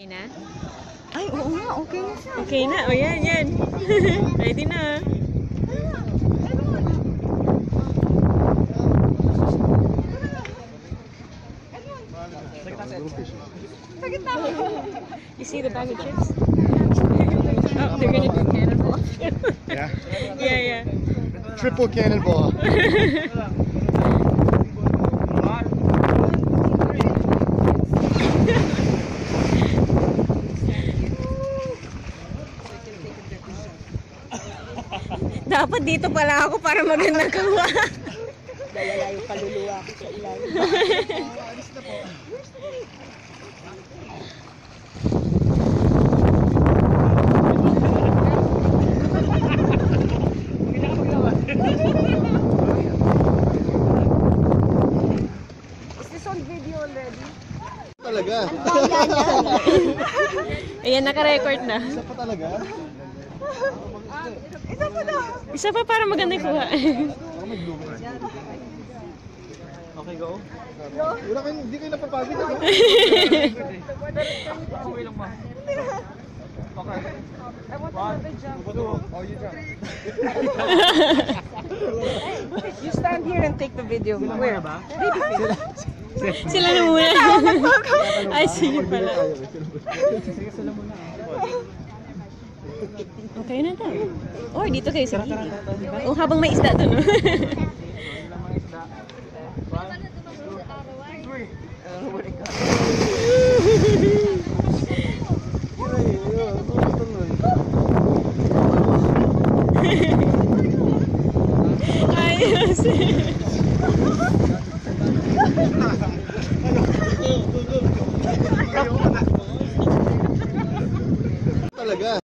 Okay na? Ay, oo nga. Okay na siya. Okay na. O, yan, yan. Ready na. You see the bag of chips? Oh, they're gonna do cannonball. Yeah? Yeah, yeah. Triple cannonball. Dapat dito pala ako para magandang kawa. Dala yung kaluluwa ko sa ilalim. Is this on video already? Talaga? Ayan, naka-record na. Isa pa talaga? Isa pa daw. Isa pa para magandang kuha. Okay, go. Wala kayo, hindi kayo napapagod. Ano? Okay lang ba? Okay. I want another jump. Oh, you jump. You stand here and take the video. Where? Baby face. Sila na muna. Ay, sige pala. Sige, sila muna. Okay na tayo. Or dito kayo sa gilid. O habang may isda doon. Ayos. Talaga?